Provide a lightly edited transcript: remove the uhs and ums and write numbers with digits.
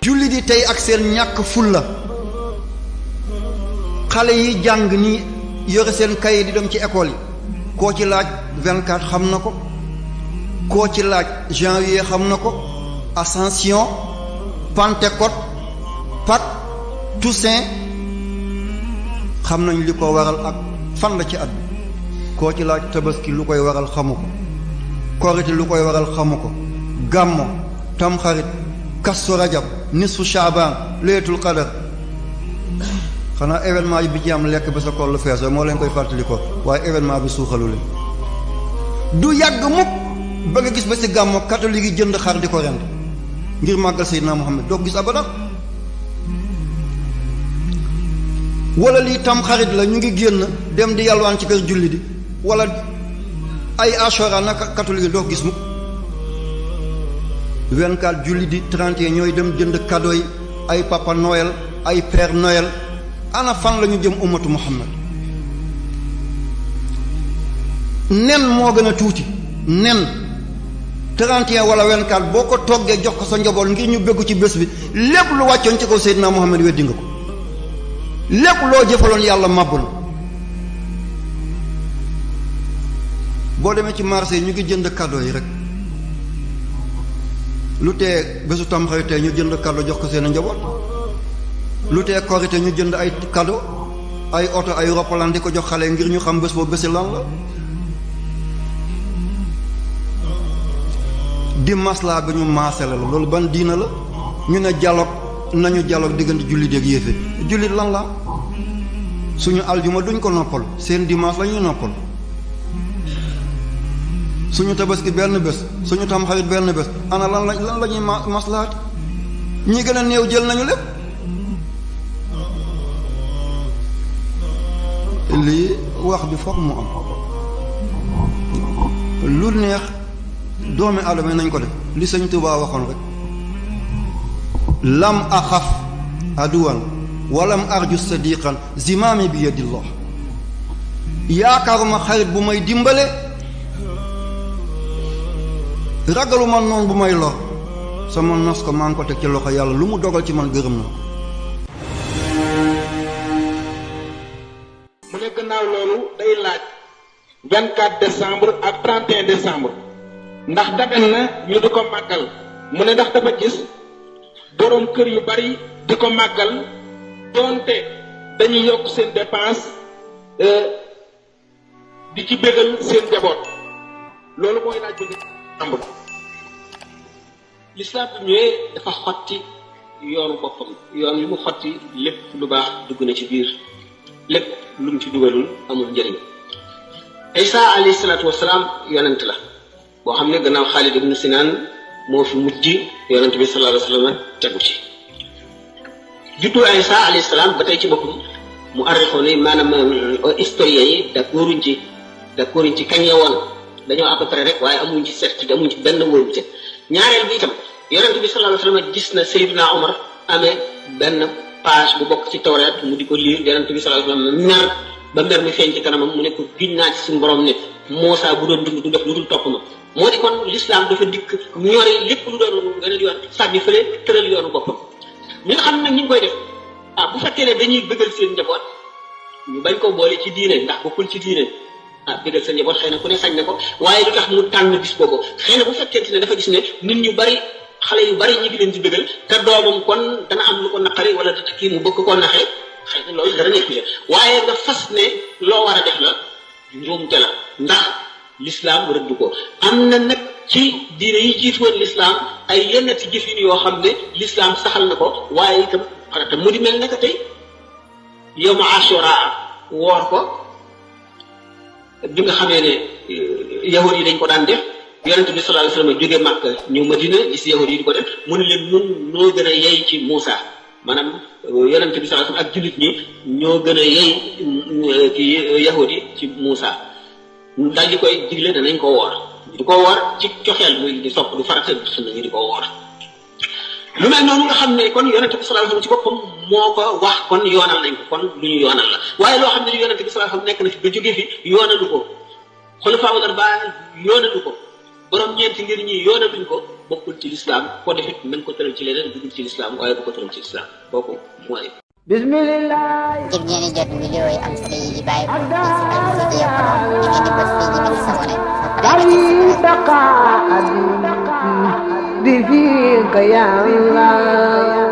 julli di tey ak seen ñàkk fulla xale yi jàng ni yore seen kayit di dem ci école yi koo ci laaj 24 xam na ko koo ci laaj janvier xam na ko Ascension Pentecôte Pâques Toussaint xam nañ li ko waral ak fan la ci at bi koo ci laaj tabaski lu koy waral xamu ko korite lu koy waral xamu ko gàmmo tamxarit kastu rajab nisfu shaabaan leetul qadar xanaa événement yi bi ci am lekk ba sa kollu fees moo leen koy fàttali ko waaye événement bi suuxalu leen du yàgg mukk ba nga gis ba ci gàmmo catholique yi jënd xar di ko rend ngir màggal Seydina Muhammad doo ko gis abadan wala lii tam xarit la ñu ngi génn dem di yalwaan ci kër julli di wala ay ashora naka catholique yi doo ko gis mukk 24 julli di 31 ñooy dem jënd cadeau yi ay papa Noël ay père Noël ana fan la ñu jëm ummatu Muhammad nen moo gën a tuuti nen 31 wala 24 boo ko toggee jox ko sa njaboot ngir ñu béggu ci bés bi lépp lu wàccoon ci kaw Seydina Muhammad weddi nga ko lépp loo jëfaloon yàlla màbb na boo demee ci marché yi ñu ngi jënd cadeau yi rek lu tee bésu tamxarit tey ñu jënd cadeau jox ko seen njaboot lu tee korite ñu jënd ay cadeau ay oto ay roppalaan di ko jox xale ngir ñu xam bés boobu bési lan la di maslaa bi ñu maasale la loolu ban diina la ñu ne dialogue nañu dialogue diggante jullit ak yéefe jullit lan la suñu aljuma duñ ko noppal seen dimanche la ñuy noppal suñu tabaski benn bés suñu tamxarit benn bés ana lan la ñuy maslaat ñi gën a néew jël nañu lépp lii wax bi foog mu am lu neex doomi aadama nañ ko def li sëñ Tuubaa waxoon rek lam axaf aduwan walam arju sadiqan zimaami bi yadillah yaakaaruma xarit bu may dimbale ragaluma noonu bu may lor sama nos ko maa ngi ko teg ci loxo yàlla lu mu dogal ci man gërëm na mu ne gannaaw loolu day laaj 24 décembre ak 31 décembre ndax dagan na ñu di ko màggal mu ne ndax dafa gis boroom kër yu bari di ko màggal doonte dañuy yokk seen dépense di ci bégal seen njaboot loolu mooy laaj bi décembre. lislaam bu ñëwee dafa xotti yoonu boppam yoon wi mu xotti lépp lu baax dugg na ci biir lépp lu mu ci dugalul amul njëriñ. Isa alayhi salaatu wasalaam yonent la boo xam ne gannaaw Xaalid ibnu Sinaan moo fi mujj yonent bi sallallahu alayhi wa sallam tegu ci juddu Isa alayhi salaam ba tey ci boppam mu arrixoon yi maanaam historien yi d'accorduñ ci kañ la woon dañoo à peu près rek waaye amuñ ci certitude amuñ ci benn wóorute. ñaareel bi itam yonent bi sallallahu alayhi wa sallam gis na Seydina Omar amee benn page bu bokk ci Tawreet mu di ko liir yonent bi sallallahu alayhi wa sallam mer ba mer mi feeñ ci kanamam mu ne ko giñ naa ci suñu borom ne Muusaa bu doon dund du def lu dul topp ma moo di kon l'islam dafa dikk ñori lépp lu doon gën a yoon sànni fële tëral yoonu boppam ñi nga xam nag ñi ngi koy def bu fekkee ne dañuy bëggal seen njaboot ñu bañ ko boole ci diine ndax bokkul ci diine bëggal seen njaboot xëy na ku ne sañ na ko waaye lu tax mu tànn bis boobu xëy na bu fekkente ne dafa gis ne nit ñu bari xale yu bari ñi ngi leen di bëggal te doomam kon dana am lu ko naqari wala dana kii mu bëgg ko naxee xëy na loolu dara nekku ci waaye nga fas ne loo war a def la njuumte la ndax l'islam rëdd ko am na nag ci diine yi jiitu woon l'islam ay yenn ci jëfin yoo xam ne l'islam saxal na ko waaye itam xanaa mu di mel naka tey yow ma Ashura woor ko bi nga xamee ne yahud yi dañ ko daan def yonent bi sallallahu alayhi wasallam jóge Makka ñëw Madina gis yahud yi di ko def mu ne leen nun noo gën a yey ci Muusa maanaam yonent bi sallallahu alayhi wasallam ak jullit ñi ñoo gën a yey ci yahud yi ci Muusa daal di koy digle danañ ko woor di ko woor ci coxeel muy di sopp du farata xam nañu di ko woor lu mel noonu nga xam ne kon yonent bi sallallahu alayhi wasallam ci boppam moo ko wax kon yoonal nañ ko kon lu ñu yoonal la waaye loo xam ne yonent bi sallallahu alayhi wasallam nekk na fi ba jógee fi yoonalu ko xulafaa'ul arbaa yoonalu ko borom ñeenti ngir ñi yoonaluñ ko bokkul ci lislaam ko defit nañ ko tëral ci leneen dugul ci lislaam waaye bu ko tëral ci lislaam kooku mooy bismillah ngir ngeen di jot vidéo yi am solo yi di bàyyi ko ci ngeen di bës fii ñu sabone bi fiika ya Allah